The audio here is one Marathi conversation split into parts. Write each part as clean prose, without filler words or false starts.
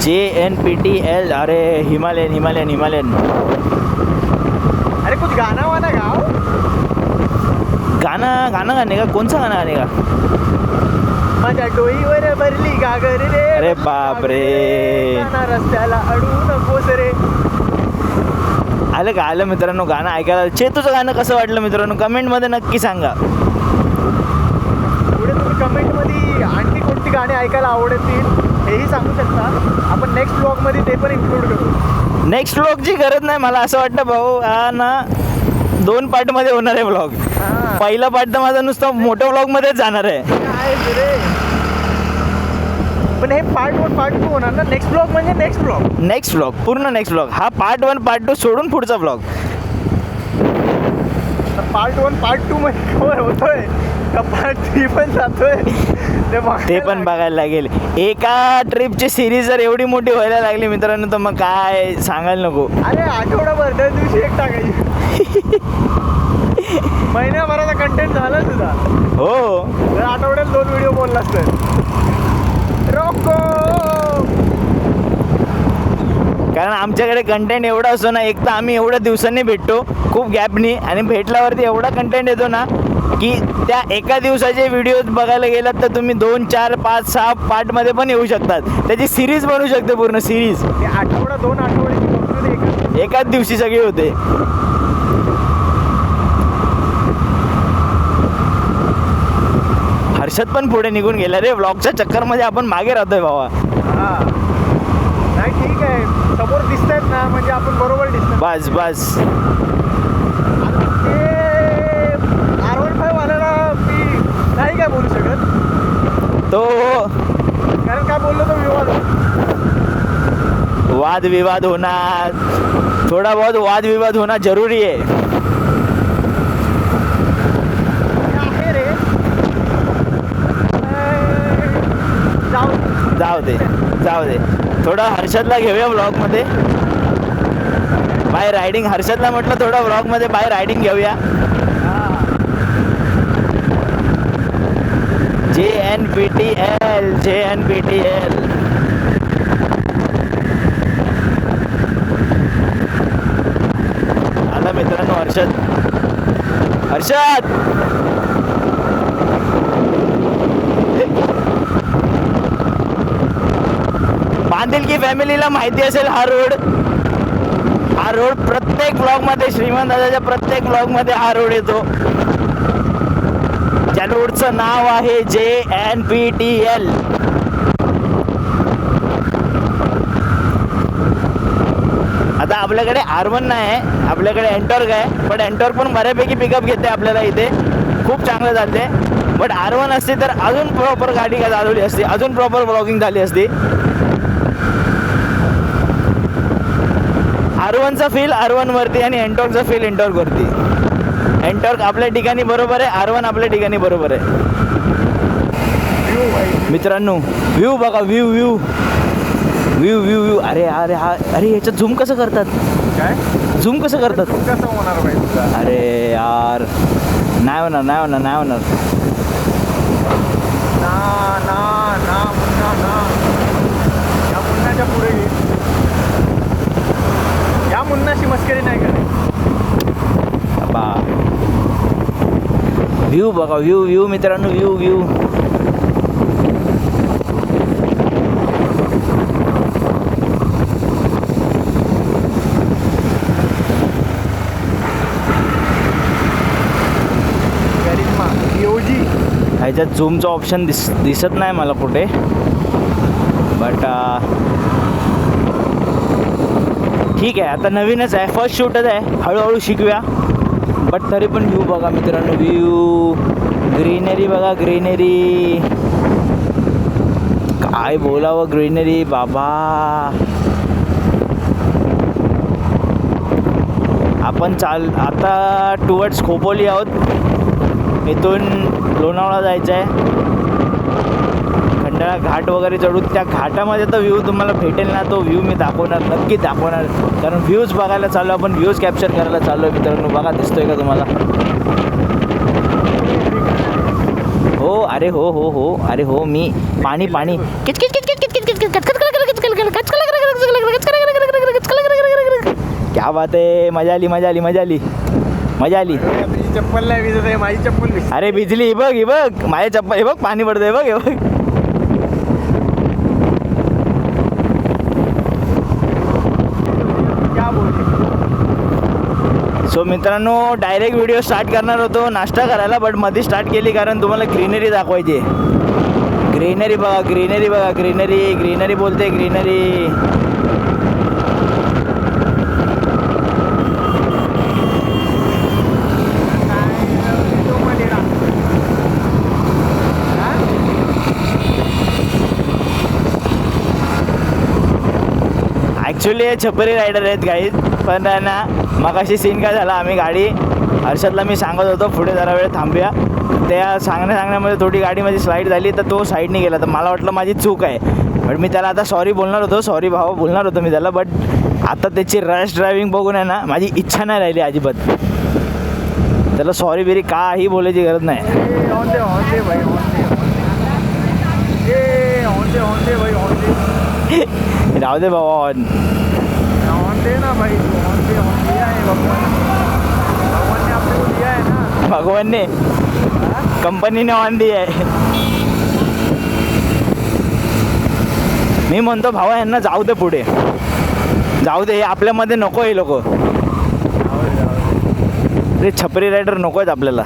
JNPTL, अरे हिमालयन हिमालयन हिमालयन. अरे कुछ गाना वाना गाओ. गाणं गाणं गाणे का? कोणचं गाणं गाणे का? माझ्या डोईवर भरली गागर रे. अरे बापरे. रस्त्याला अडू नकोस रे. आलं का? आलं मित्रांनो गाणं ऐकायला. चेतूचं गाणं कसं वाटलं मित्रांनो कमेंटमध्ये नक्की सांगा. पुढे तुम्ही कमेंटमध्ये आणखी कोणती गाणी ऐकायला आवडतील हेही सांगू शकता. आपण नेक्स्ट ब्लॉगमध्ये ते पण इन्क्लूड करू. नेक्स्ट व्लॉगची गरज नाही मला असं वाटतं भाऊ. हा ना 2 पार्टमध्ये होणार आहे व्लॉग. पहिला पार्ट तर माझा नुसतं मोठ्या व्लॉगमध्येच जाणार आहे. पण हे पार्ट 1 पार्ट 2 होणार ना. नेक्स्ट ब्लॉग म्हणजे नेक्स्ट ब्लॉग पूर्ण नेक्स्ट व्लॉग. हा पार्ट 1 पार्ट 2 सोडून पुढचा व्लॉग. पार्ट 1 पार्ट 2 मध्ये कवर होतोय का पार्ट 3 पण जातोय ते पण बघायला लागेल. एका ट्रिपची सिरीज जर एवढी मोठी व्हायला लागली मित्रांनो तर मग काय सांगायला नको. अरे आठवडाभर दर दिवशी एक टाकायची. महिन्याभराचा कंटेंट झाला तुझा. हो जर आठवड्यात 2 व्हिडिओ बोललास तर रोको. कारण आमच्याकडे कंटेंट एवढा असतो ना. एक तर आम्ही एवढ्या दिवसांनी भेटतो खूप गॅपनी आणि भेटल्यावरती एवढा कंटेंट येतो ना की त्या एका दिवसाचे व्हिडिओ बघायला गेलात तर तुम्ही 2, 4, 5, 6 पार्टमध्ये पण येऊ शकतात. त्याची सिरीज बनवू शकते पूर्ण सिरीज. आठवडा 2 आठवड्याची एकाच दिवशी सगळे होते. हर्षद पण पुढे निघून गेला रे. व्लॉगच्या चक्करमध्ये आपण मागे राहतोय भावा. नाही ठीक आहे. समोर दिसतायत ना म्हणजे आपण बरोबर दिसतो. बस बस. R15 वाल्याला मी नाही काय बोलू शकत. तो कारण काय बोललो तो वाद विवाद होना थोड़ा बहुत वाद विवाद होना जरूरी है. रे जाऊ दे. थोडं हर्षदला घेऊया व्लॉगमध्ये. Bye riding. हर्षदला म्हटलं थोडं व्लॉगमध्ये बाय रायडिंग घेऊया. JNPTL. आला मित्रांनो हर्षद. बांधील की फॅमिलीला माहिती असेल हा रोड प्रत्येक ब्लॉगमध्ये श्रीमंत दादाच्या प्रत्येक ब्लॉगमध्ये हा रोड येतो. ज्या रोडचं नाव आहे JNPTL. आता आपल्याकडे R1 नाही आहे. आपल्याकडे एंटॉर्क आहे. पण एंटॉर्क पण बऱ्यापैकी पिकअप घेते आपल्याला इथे. खूप चांगलं जाते. बट R1 असते तर अजून प्रॉपर गाडी का चालवली असती. अजून प्रॉपर ब्लॉगिंग झाली असती. R1चा फील R1 वरती आणि एंटॉर्कचा फील एंटॉर्क वरती. एंटॉर्क आपल्या ठिकाणी बरोबर आहे. R1 आपल्या ठिकाणी बरोबर आहे. मित्रांनो व्ह्यू बघा. व्ह्यू. अरे याच्यात झूम कसं करतात? काय झूम कसं करतात? कसं होणार पाहिजे? अरे यार नाही होणार. या मुन्नाच्या पुढे या मुन्नाशी मस्करी नाही करायची. व्ह्यू बघा. व्ह्यू मित्रांनो. व्ह्यू ह्याच्यात झूमचं ऑप्शन दिसत नाही मला कुठे. बट ठीक आहे. आता नवीनच आहे. फर्स्ट शूटच आहे. हळूहळू शिकूया. बट तरी पण व्ह्यू बघा मित्रांनो. व्ह्यू ग्रीनरी बघा. ग्रीनरी काय बोलावं. ग्रीनरी बाबा. आपण आता टुवर्ड्स खोपोली आहोत. इथून लोणावळा जायचं आहे. खंडाळा घाट वगैरे चढून त्या घाटामध्ये तो व्ह्यू तुम्हाला भेटेल ना. तो व्ह्यू मी नक्की दाखवणार. कारण व्ह्यूज बघायला चालू आपण. व्ह्यूज कॅप्चर करायला चालू आहे मित्रांनो. बघा दिसतोय का तुम्हाला? हो अरे हो. अरे हो मी पाणी किचकिच क्या बात आहे, मजा आली मजा आली मजा आली मजा आली. तुझी चप्पल नाही भिजत आहे, माझी चप्पल भिजत. अरे भिजली, ही बघ माझ्या चप्पल, हे बघ पाणी पडतंय, बघ हे बघ. क्या बोलते. सो मित्रांनो, डायरेक्ट व्हिडिओ स्टार्ट करणार होतो नाश्ता करायला, बट मध्ये स्टार्ट केली कारण तुम्हाला ग्रीनरी दाखवायची. ग्रीनरी बघा, ग्रीनरी बघा, ग्रीनरी ग्रीनरी बोलते, ग्रीनरी. ॲक्च्युली हे छपरी रायडर आहेत गाईज, पण आहे ना मगाशी सीन काय झाला, आम्ही गाडी हर्षदला मी सांगत होतो पुढे जरा वेळ थांबूया, त्या सांगण्यामध्ये थोडी गाडी माझी स्लाईड झाली तर तो साईडने गेला, तर मला वाटलं माझी चूक आहे. बट मी त्याला आता सॉरी बोलणार होतो, सॉरी भावा बोलणार होतो मी त्याला, बट आता त्याची रॅश ड्रायव्हिंग बघून आहे ना माझी इच्छा नाही राहिली अजिबात. त्याला सॉरी बिरी काही बोलायची गरज नाही. राहू दे बाबा, ऑन दे ना भाई, ऑन दे आहे भगवान ने आपने को दिया है ना. भगवान ने, कंपनी ने ऑन दी आहे. मी म्हणतो भावा यांना जाऊ दे पुढे, जाऊ दे, हे आपल्यामध्ये नको हे लोक, ते छपरी रायडर नको आहेत आपल्याला.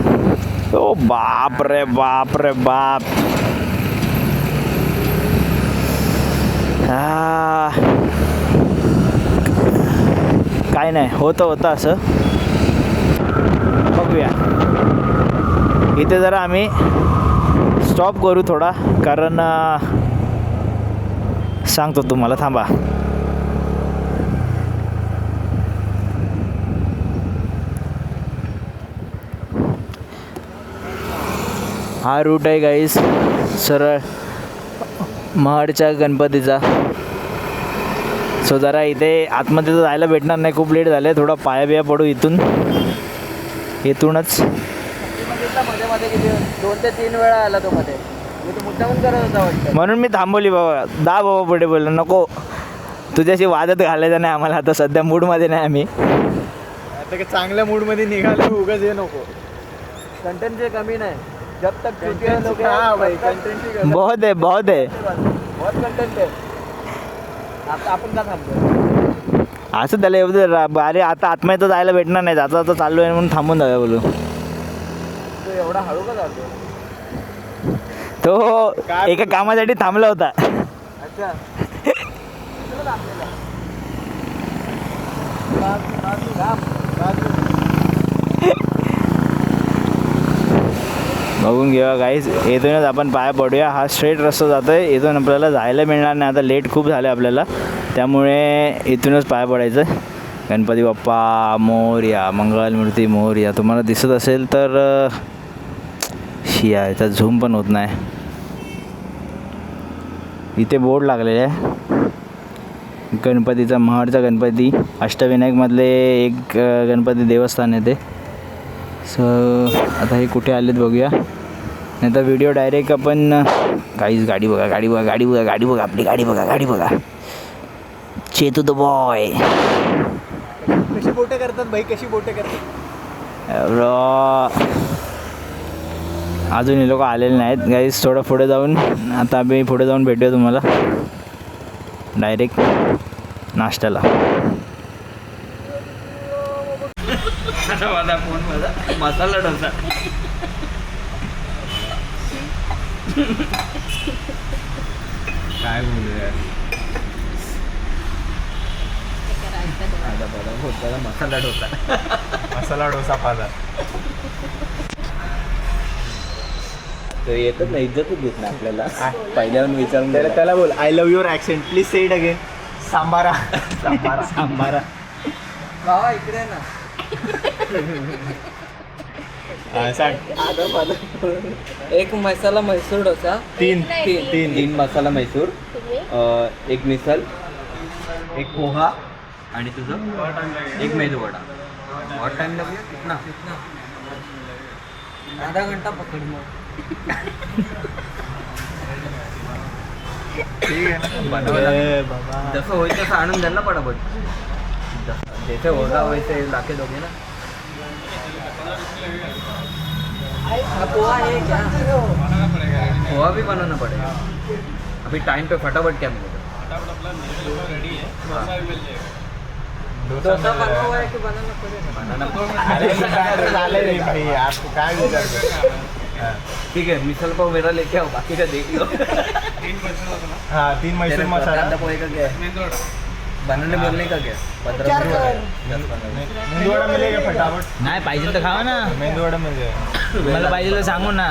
ओ बाप रे बाप रे बाप. काय नाही, होतं असं. बघूया, इथे जरा आम्ही स्टॉप करू थोडा, कारण सांगतो तुम्हाला, थांबा. हा रूट आहे गाईस सरळ महाडच्या गणपतीचा. सो जरा इथे आतमध्ये तर जायला भेटणार नाही, खूप लेट झालं आहे, थोडा पाया बिया पडू इथूनच. मध्ये किती 2 ते 3 वेळा आला तो मध्ये, मी तो मुद्दामून करत होता वाटतं. म्हणून मी थांबवली बाबा, बाबा पुढे बोललो नको तुझ्याशी वादत घालायचं नाही आम्हाला, आता सध्या मूडमध्ये नाही आम्ही. आता का चांगल्या मूडमध्ये निघालो, उगाच हे नको. कंटेंटची कमी नाही, जब तक बहुत आहे बहुत आहे. बहुत कंटेंट आहे. आता आपण का थांबतो असं त्याला एवढं अरे आता आत्म्यात जायला भेटणार नाही, आता आता चालू आहे म्हणून थांबून जाऊया बोलू. तो एवढा हळू का चालतो? तो एका कामासाठी थांबला होता. अच्छा, बघून घेऊया गाईज, इथूनच आपण पाया पडूया. हा स्ट्रेट रस्ता जातो आहे, इथून आपल्याला जायला मिळणार नाही, आता लेट खूप झालं आपल्याला, त्यामुळे इथूनच पाया पडायचं. गणपती बाप्पा मोरया, मंगलमूर्ती मोरया. तुम्हाला दिसत असेल तर शिया, याचा झूम पण होत नाही. इथे बोर्ड लागलेले आहे, गणपतीचा, महाडचा गणपती, अष्टविनायकमधले एक गणपती देवस्थान आहे ते. सो आता हे कुठे आलेत बघूया, नाही तर व्हिडिओ डायरेक्ट आपण. काहीच गाडी बघा, गाडी बघा, गाडी बघा, गाडी बघा, आपली गाडी बघा, गाडी बघा. Chetu the boy. कशी बोटे करतात भाई, कशी बोटे करतात. अजून हे लोक आलेले नाहीत गाईज. थोडं पुढे जाऊन, आता आम्ही पुढे जाऊन भेटूया तुम्हाला डायरेक्ट नाश्त्याला. माझा फोन, माझा मसाला डोसा. काय बोलू यार, मसाला डोसा. मसाला डोसा फादा. तर येतच नाही, इज्जतच देत नाही आपल्याला. पहिल्यावर विचारून त्याला बोल, I love your accent, please say it again. सांबारा. सांबारा. सांबारा. भावा इकडे आहे ना. सांग. एक मसाला म्हैसूर डोसा, तीन मसाला म्हैसूर, एक मिसल, एक पोहा आणि तुझं एक मेदू वडा. बहुत टाइम लगेगा कितना? आधा घंटा पकड मग. जसं होईल तसं आणून द्यायला पटापट जैसे होगा वैसे लाके दोगे ना पोहा है क्या पोहा भी बनाना पड़ेगा अभी टाइम पे फटाफट क्या मिलेगा डोसा बना हुआ है कि बनाना पड़ेगा काय विचार ठीक है मिसल पाव मेरा लेके आओ बाकी का देख लो हाँ 3 मैसूर मसाला कांदा पोहे का क्या है बनाने बोलने का क्या 15 मेंदूवडा मिलेगा फटाफट नाही पाहिजे तर खावा ना मेंदूवडा मिल जाएगा मला पाहिजे तर सांगू ना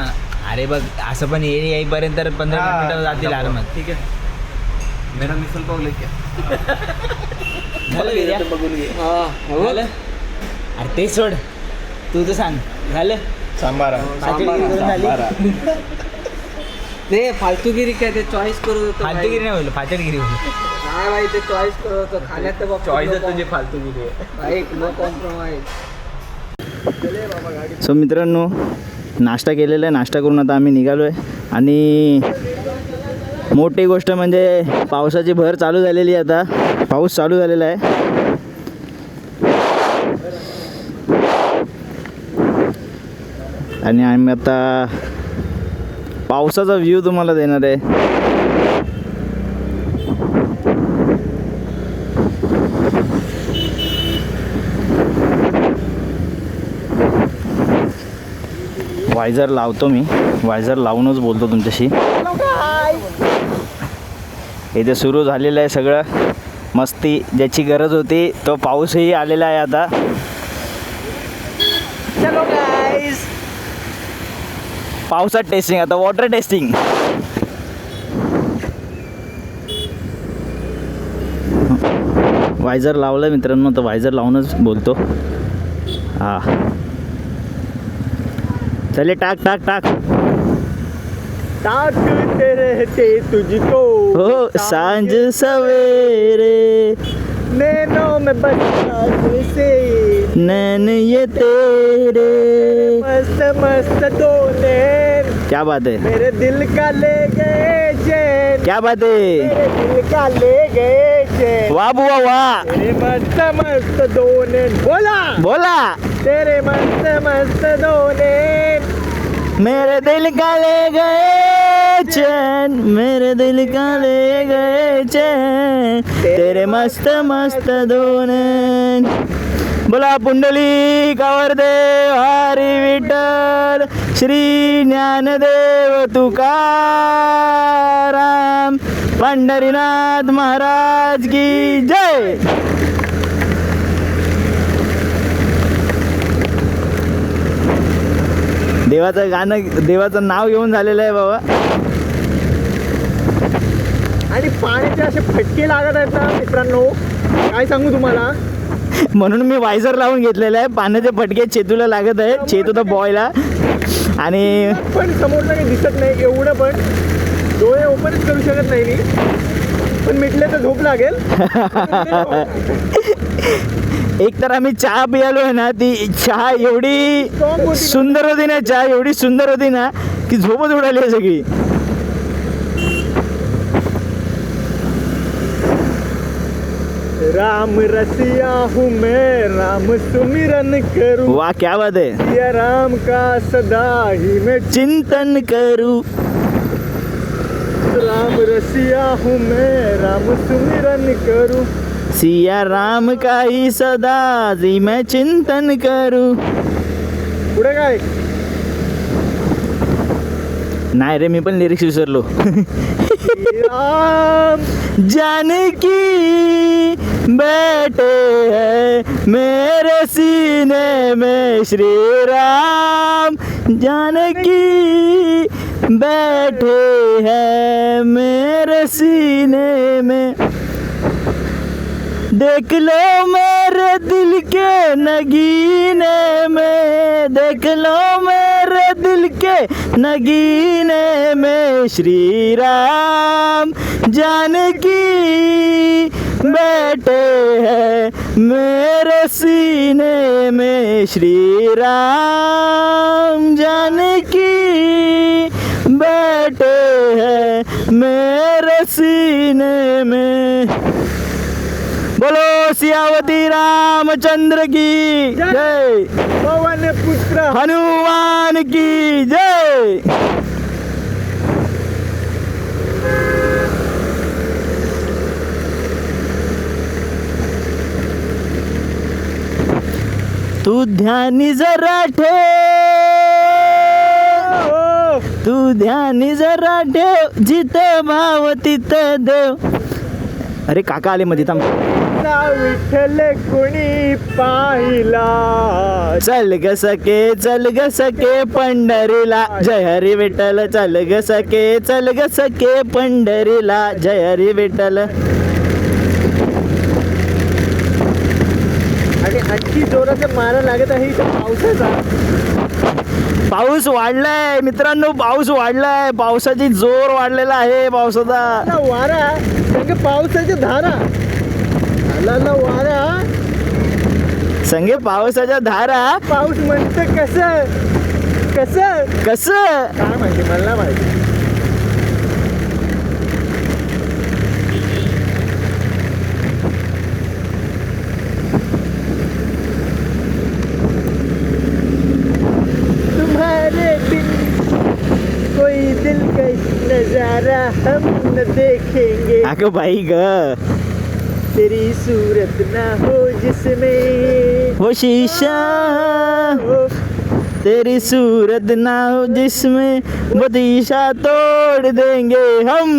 अरे बघ असं पण येईपर्यंत 15 मिनिटं जातील आरामात ठीक है मेरा मिसल पाव लेके झालं विर्या? झालं? अरे ते सोड तू तर सांग झालं सांबारा पातेली करून झाली? ते फालतूगिरी काय ते चॉईस करू होतो फालतूगिरी नाही बोललो फातेरगिरी बोललो काय भाई ते चॉईस करू होतो खाण्यात तर चॉईस तुझी फालतूगिरी आहे भाई नो कॉम्प्रोमाइज सो मित्रांनो नाश्ता केलेला आहे नाश्ता करून आता आम्ही निघालो आहे आणि मोठी गोष्ट म्हणजे पावसाची भर चालू झालेली आहे आता पाऊस चालू झालेला आहे आणि आम्ही आता पावसाचा व्ह्यू तुम्हाला देणार आहे वायझर लावतो मी वायझर लावूनच बोलतो तुमच्याशी इथे सुरू झालेलं आहे सगळं मस्ती ज्याची गरज होती तो पाऊसही आलेला आहे आता चलो गाईज पावसात टेस्टिंग आता वॉटर टेस्टिंग वायझर लावलं मित्रांनो तर वायझर लावूनच बोलतो हां चले टाक टाक टाक ताकते रहते तुझको हो सांझ सवेरे नैनों में बरसात से नैन ये तेरे मस्त मस्त दो नैन क्या बात है मेरे दिल का ले गए चैन क्या बात है मेरे दिल का ले गए चैन वाह बुआ वाह तेरे मस्त मस्त दो नैन बोला बोला तेरे मस्त मस्त दो नैन मेरे दिल का ले गए चैन मेरे दिल का ले गए चैन तेरे मस्त मस्त दोन बोला पुंडली कावरदेव हरी विठ्ठल श्री ज्ञानदेव तुकाराम पंढरीनाथ महाराज की जय देवाचं गाणं देवाचं नाव घेऊन झालेलं आहे बाबा आणि पाण्याचे असे फटके लागत आहेत ना मित्रांनो काय सांगू तुम्हाला म्हणून मी वायझर लावून घेतलेलं आहे पाण्याचे फटके चेतूला लागत आहे चेतू तर बॉयला आणि पण समोरला काही दिसत नाही एवढं पण डोळे ओपनच करू शकत नाही मी पण मिटले तर झोप लागेल एक तर आम्ही चहा पियालो आहे ना ती चहा एवढी सुंदर होती ना चहा एवढी सुंदर होती ना की झोपच उडाली आहे सगळी राम रसिया हूँ मैं राम सुमिरन करूँ वाह क्या बात है या राम का सदा ही मैं चिंतन करू राम रसिया हूँ मैं राम सुमिरन करूँ सिया राम का ही सदा जी मैं चिंतन करू पुढे काय नाही रे मी पण लिरिक्स विसरलो राम जानकी बैठे हैं मेरे सीने में श्री राम जानकी बैठे हैं मेरे सीने में देख लो मेरे दिल के नगीने में देख लो मेरे दिल के नगीने में श्री राम जानकी बैठे हैं मेरे सीने में श्री राम जानकी बैठे हैं मेरे सीने में। बोलो सियावती रामचंद्र की जय, पवन पुत्र हनुमान की जय। तू ध्यानी जरा ठेव, तू ध्यानी जरा ठेव, जिथं भाव तिथं देव. अरे काका आले मध्ये थांब. ना विठ्ठल कोणी पाहिला, चल ग सके पंढरीला, जय हरी विठ्ठल. चल ग सके पंढरीला, जय हरी विठ्ठल. आणि आणखी जोराचा मारा लागत आहे इथं पावसाचा. पाऊस वाढलाय मित्रांनो, पाऊस वाढलाय. पावसाची जोर वाढलेला आहे पावसाचा. ना वारा संग पावसाच्या धारा, आला ना वारा. संगे पावसाच्या धारा. पाऊस म्हणतं कसं कसं कसं काय माहिती, मला नाही माहिती. तुम्हारे बिन कोई दिलकश नजारा हम न देखेंगे, अगं बाई ग, तेरी सूरत ना हो जिसमें वो शीशा हो. तेरी सूरत ना हो जिसमें, वो शीशा तोड़ देंगे हम,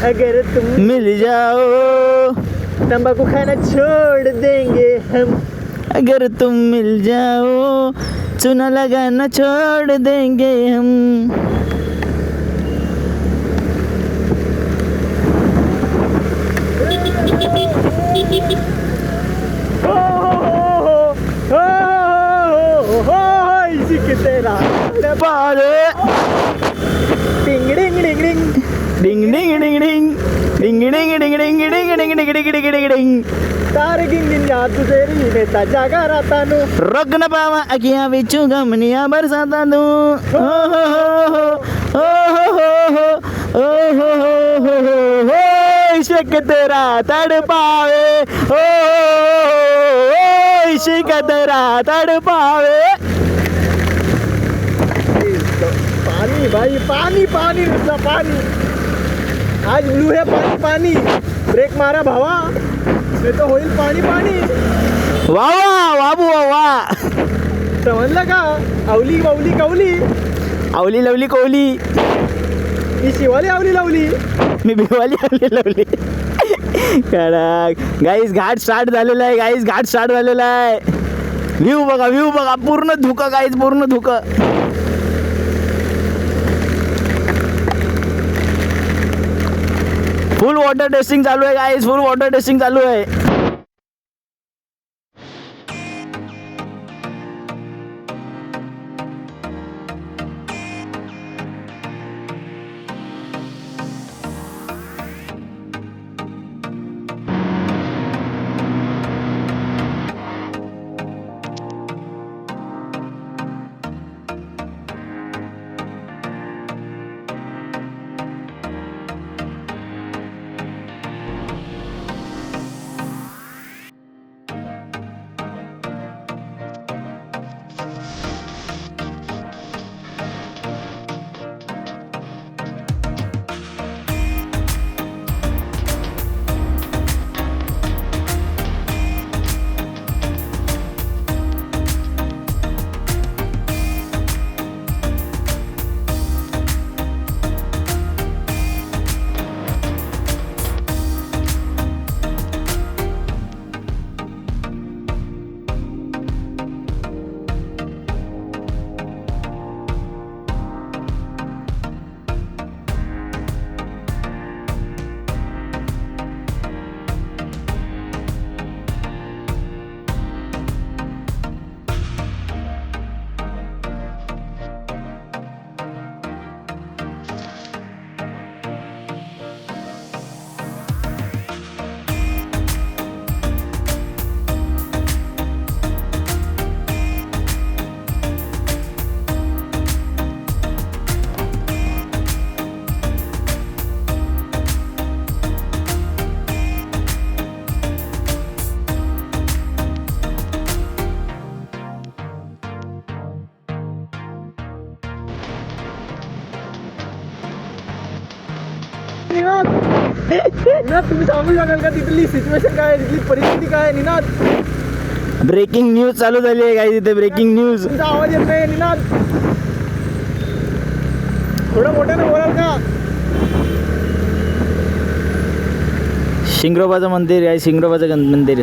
अगर तुम मिल जाओ. तंबाकू खाना छोड़ देंगे हम, अगर तुम मिल जाओ, चूना लगाना छोड़ देंगे हम. हो इसी की तेरा पारे टिंग डिंग डिंग डिंग. डिंग डिंग डिंग डिंग डिंग डिंग डिंग डिंग डिंग डिंग डिंग डिंग डिंग डिंग डिंग. तार गिंगिन जादू तेरी नेता जागा राता नु. रोक न पावा अखियां विचू गमनिया बरसाता दू. ओ हो हो हो ओ हो हो हो इश्क तेरा तड़पावे. ओ इश्क तेरा तड़पावे. पाणी भाई, पाणी पाणी नुसतं पाणी. आज ब्लू है पाणी पाणी. ब्रेक मारा भावा, नाही तर होईल पाणी पाणी. वा वा बाबू वा वा. समजलं का? आवली बावली कवली, आवली लवली कोवली, ही शिवाली आवली लावली. मी भिवाली आवली लवली. कडक गाईस, घाट स्टार्ट झालेला आहे. गाईस घाट स्टार्ट झालेला आहे. व्ह्यू बघा पूर्ण धुकं गाईस, पूर्ण धुकं. फुल वॉटर टेस्टिंग चालू आहे गाईस, फुल वॉटर टेस्टिंग चालू आहे. निनाद निनाद तुम्ही सांगू शकाल का तिथली सिच्युएशन काय आहे, तिथली परिस्थिती काय आहे निनाद? ब्रेकिंग न्यूज चालू झाली आहे काय तिथे, ब्रेकिंग न्यूज. तुमचा आवाज येत नाही निनाद, थोडं मोठ्यानं बोलाल का? शिंगरोबाचं मंदिर आहे, शिंगरोबाचं मंदिर.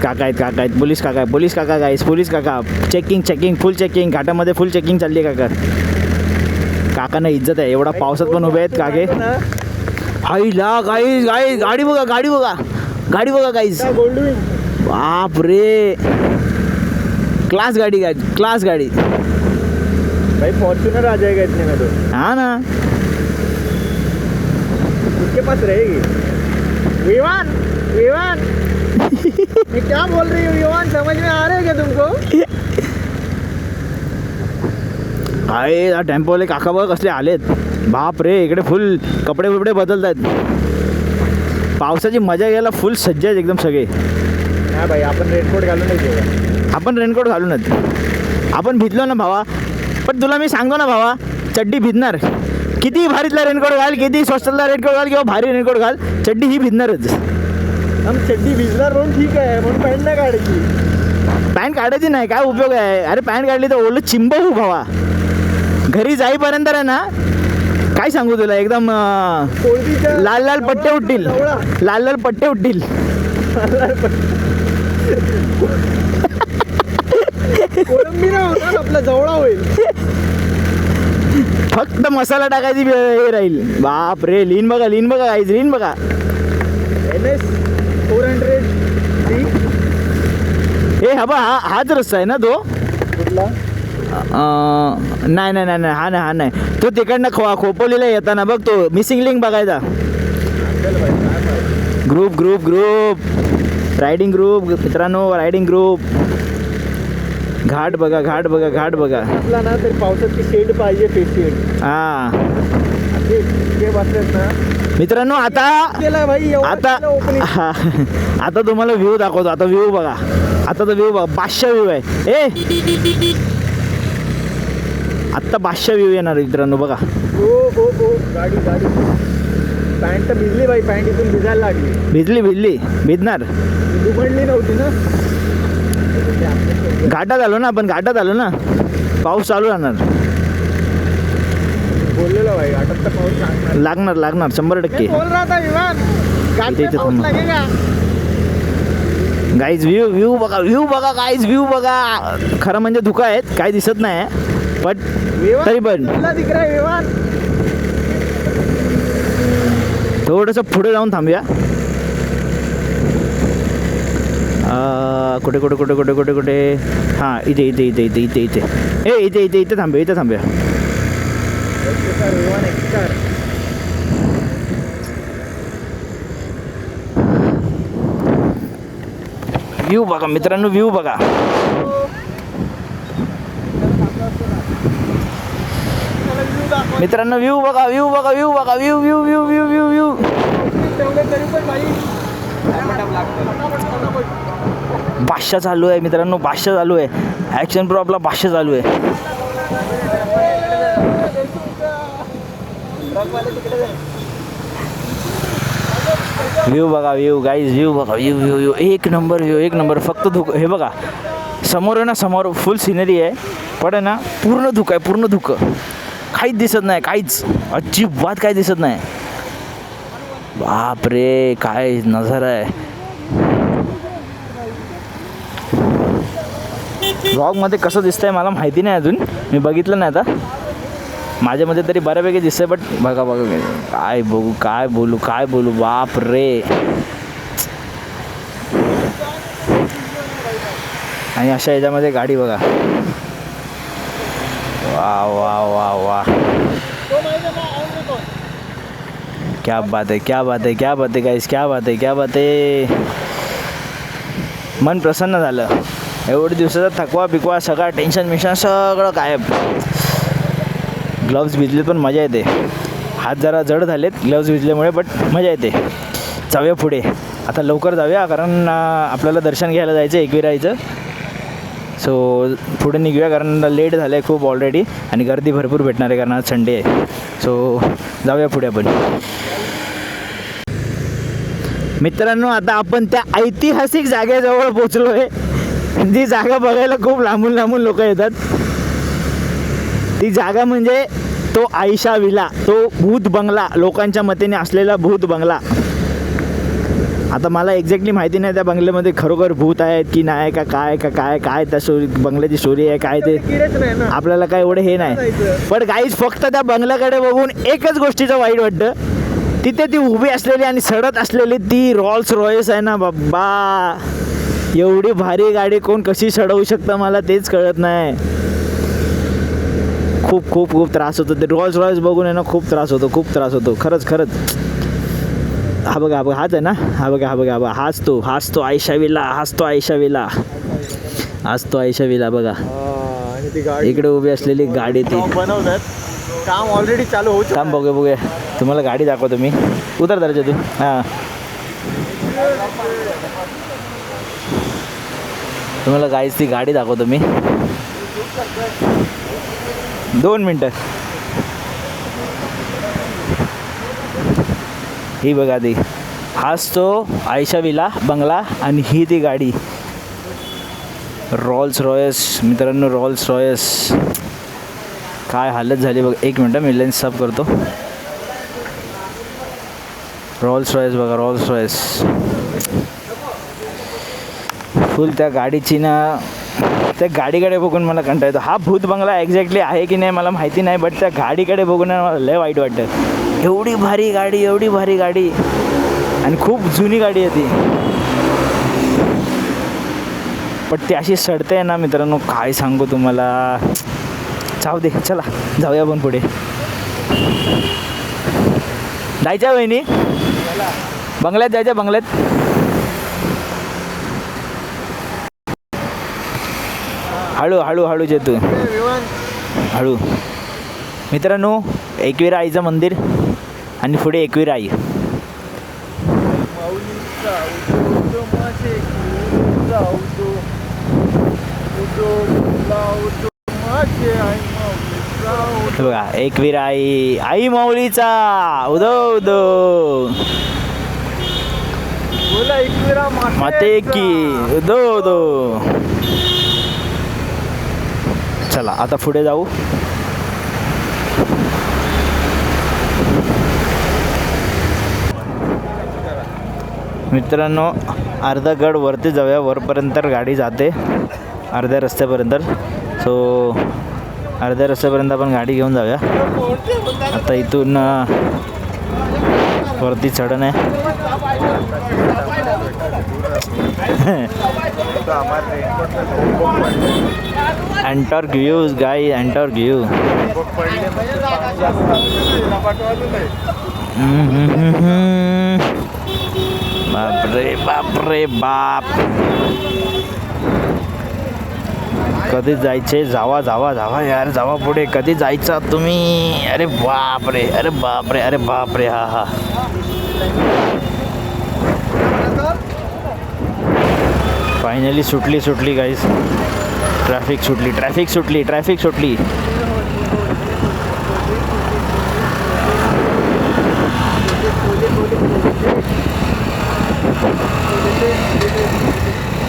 काका आहेत पोलीस काका गाईस, पोलीस काका. चेकिंग फुल चेकिंग, घाटामध्ये फुल चेकिंग चालली आहे काका. काकांना इज्जत आहे, एवढा पावसात पण उभे आहेत काके. आईला गाईस गाडी बघा गाईस. गोल्डविंग बाप रे, क्लास गाडी. भाई फॉर्च्यूनर आ जाएगा इतने में तो. हाँ ना, उसके पास रहेगी. विवान मैं क्या बोल रही हूँ विवान, समझ में आ रहा है क्या तुमको? आहे टेम्पोवाले काका बघ कसले आलेत. बाप रे, इकडे फुल कपडे बिपडे बदलत आहेत. पावसाची मजा घ्यायला फुल सज्ज आहेत एकदम सगळे. हा भाई आपण रेनकोट घालून नाही जेव्हा. आपण रेनकोट घालूनच आपण भिजलो ना भावा. पण तुला मी सांगतो ना भावा, चड्डी भिजणार. किती भारीतला रेनकोट घाल, किती स्वस्तातला रेनकोट घाल किंवा भारी रेनकोट घाल, चड्डी ही भिजणारच. हम चड्डी भिजणार म्हणून ठीक आहे, म्हणून पॅन्ट नाही काढायची. पॅन्ट काढायची नाही, काय उपयोग आहे. अरे पॅन्ट काढली तर ओलं चिंब होऊ भावा. घरी जाईपर्यंत आहे ना, काय सांगू तुला, एकदम कोळंबीच्या लाल पट्टे उठतील. जवळा. लाल पट्टे उठतील. कोळंबी नाही होणार, आपला जवळा होईल. फक्त मसाला टाकायची हे राहील. बाप रे, लीन बघा गाईज, लीन बघा. NS 400D. हे हा हाच रस्ता आहे ना तो. कुठला? नाही हा नाही तो तिकडनं खोपोलीला येताना बघ, तो मिसिंग लिंक बघायचा. ग्रुप रायडिंग ग्रुप मित्रांनो, रायडिंग ग्रुप. घाट बघा. आपला ना तर पावसाची शेड पाहिजे, फेस शेड. हा ते बसलेत ना मित्रांनो, आता केला भाई एवढा आता केलं opening. आता तुम्हाला व्ह्यू दाखवतो. आता व्ह्यू बघा, आता तो व्ह्यू बघा, 500 व्ह्यू आहे. आत्ता 500 व्ह्यू येणार मित्रांनो बघा. ओ गाडी पॅन्ट तर भिजली भाई, पॅन्ट इथून भिजायला लागली. भिजणार. दुबडली नव्हती ना. घाटात आलो ना, पाऊस चालू राहणार. बोललेलो भाई, आटत तर पाऊस लागणार 100%. बोल रहा था विमान, घाट इथे पे पाऊस थांबा. लगेगा. गाईज व्ह्यू बघा गाईज, व्ह्यू बघा. खरं म्हणजे धुका आहेत, काही दिसत नाही पण विमान तरी पण कुठला दिख रहा है विमान? थोडंसं पुढे जाऊन थांबूया. कुठे हां, इथे इथे थांबूया. विमान एक्स्ट्रा. व्ह्यू बघा मित्रांनो, व्ह्यू बघा. मित्रांनो व्ह्यू बघा. तेवढे तरी पण भाई बादशाह चालू आहे मित्रांनो, ॲक्शन प्रो आपला बादशाह चालू आहे. व्ह्यू बघा गाईज, व्ह्यू एक नंबर. फक्त हे बघा, समोर आहे ना, समोर फुल सिनरी आहे, पण आहे ना पूर्ण धुकं. काहीच दिसत नाही, अजिबात काही दिसत नाही. बाप रे, काय नजारा आहे. व्लॉगमध्ये कसं दिसतंय मला माहिती नाही, अजून मी बघितलं नाही. आता माझ्यामध्ये तरी बऱ्यापैकी दिसतंय, बट बघा काय बोलू. बाप रे. आणि अशा ह्याच्यामध्ये गाडी बघा. वा क्या बात है गाइस, क्या बात है. मन प्रसन्न झालं. एवढ्या दिवसाचा थकवा बिकवा सगळा, टेन्शन सगळं गायब. ग्लव्स भिजले पण मजा येते. हात जरा जड झालेत ग्लव्ज विजल्यामुळे, बट मजा येते. जाऊया पुढे आता, लवकर जाऊया कारण आपल्याला दर्शन घ्यायला जायचं एकविराईचं. सो पुढे निघूया कारण लेट झालं आहे खूप ऑलरेडी आणि गर्दी भरपूर भेटणार आहे कारण आज संडे आहे. सो जाऊया पुढे आपण. मित्रांनो, आता आपण त्या ऐतिहासिक जागेजवळ पोचलो आहे. ती जागा बघायला खूप लांबून लांबून लोक येतात. ती जागा म्हणजे तो आयशा विला, तो भूत बंगला, लोकांच्या मतेने असलेला भूत बंगला. आता मला एक्झॅक्टली माहिती नाही त्या बंगल्यामध्ये खरोखर भूत आहेत की नाही का काय काय त्या बंगल्याची स्टोरी आहे काय ते किरेच नाही ना. आपल्याला काय एवढं हे नाही. पण गाईज फक्त त्या बंगल्याकडे बघून एकच गोष्टीचं वाईट वाटतं, तिथे ती उभी असलेली आणि सडत असलेली ती रॉल्स रॉयस आहे ना बाबा. एवढी भारी गाडी कोण कशी चढवू शकतं मला तेच कळत नाही. खूप खूप खूप त्रास होतो ते रॉल्स रॉयस बघून आहे ना, खूप त्रास होतो खरंच. हा बघा हाच आहे ना, हा बघा हाच तो आयशा विला बघा. आणि ती गाडी इकडे उभी असलेली गाडी ती बनवतात, काम ऑलरेडी चालू होऊ शकतं. थांब बघूया तुम्हाला गाडी दाखवतो मी. उतर दर्जा तू. हां, तुम्हाला गाईज ती गाडी दाखवतो मी. 2 मिनटं. ही बघा ती, हाच तो आयशा विला बंगला आणि ही ती गाडी रॉल्स रॉयस. मित्रांनो, रॉल्स रॉयस काय हालत झाली बघ. 1 मिनटं मी लेन्स साफ करतो. रॉल्स रॉयस बघा, रॉल्स रॉयस फुल. त्या गाडीची ना, त्या गाडीकडे बघून मला कंटाळा येतो. हा भूत बंगला एक्झॅक्टली आहे की नाही मला माहिती नाही, बट त्या गाडीकडे बघून मला लय वाईट वाटतं. एवढी भारी गाडी आणि खूप जुनी गाडी आहे ती, पण ती अशी सडते ना मित्रांनो, काय सांगू तुम्हाला. जाऊ दे, चला जाऊया आपण पुढे. जायच्या वहिनी बंगल्यात जायच्या, बंगल्यात. हळू जेतू, हळू. मित्रांनो, एकविरा आईचं मंदिर आणि पुढे एकविरा आई. बघा, एकविरा आई माऊलीचा उदो बोला एकविरा माते की उदो. चला आता पुढे जाऊ. मित्रांनो, अर्धा गड वरती जाऊया, वरपर्यंत गाडी जाते अर्ध्या रस्त्यापर्यंत. सो अर्ध्या रस्त्यापर्यंत आपण गाडी घेऊन जाऊया. आता इथून वरती चढण आहे. एंटर व्ह्यूज गाई, एंटर व्ह्यू. बापरे बाप. कधी जायचे? जावा यार, जावा पुढे. कधी जायचं तुम्ही? अरे बापरे. हा फायनली सुटली गाईस. ट्रॅफिक सुटली.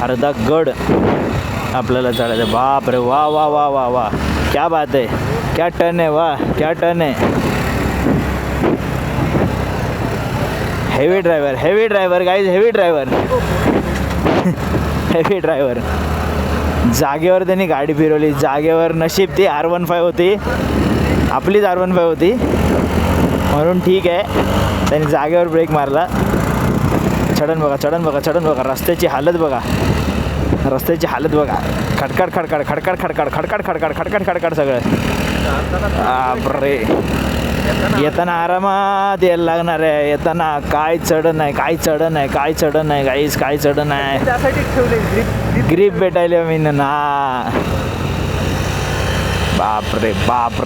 अर्धा गड आपल्याला चढायचं. बाप रे, वा क्या बात है, क्या टर्न है. Heavy driver guys, heavy driver. जागेवर त्यांनी गाडी फिरवली, जागेवर. नशीब ती R15 होती, आपलीच R15 होती म्हणून ठीक आहे, त्यांनी जागेवर ब्रेक मारला. चढण बघा. रस्त्याची हालत बघा. खडखड सगळं. बापरे. येताना आरामात यायला लागणार आहे. येताना काय चढण आहे गाईस, काय चढण आहे. ग्रीप भेटायला मी ना. बापरे बाप.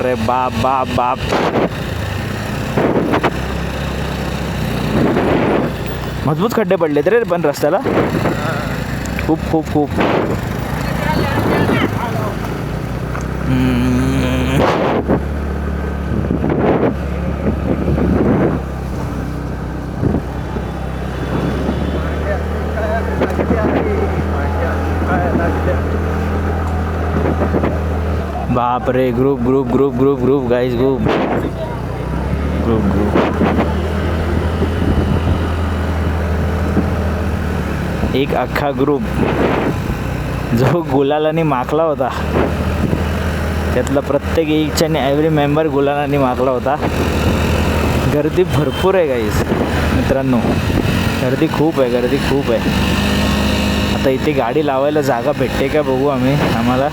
मजबूत खड्डे पडले रे पण रस्त्याला खूप खूप खूप बाप रे group group group group group guys group group group एक अख्खा ग्रुप जो गुलालाने माखला होता त्यातला प्रत्येक ईच आणि एव्हरी मेंबर गुलालाने माखला होता. गर्दी भरपूर आहे गाईस मित्रांनो, गर्दी खूप आहे, गर्दी खूप आहे. आता इथे गाडी लावायला जागा भेटते का बघू आम्हाला.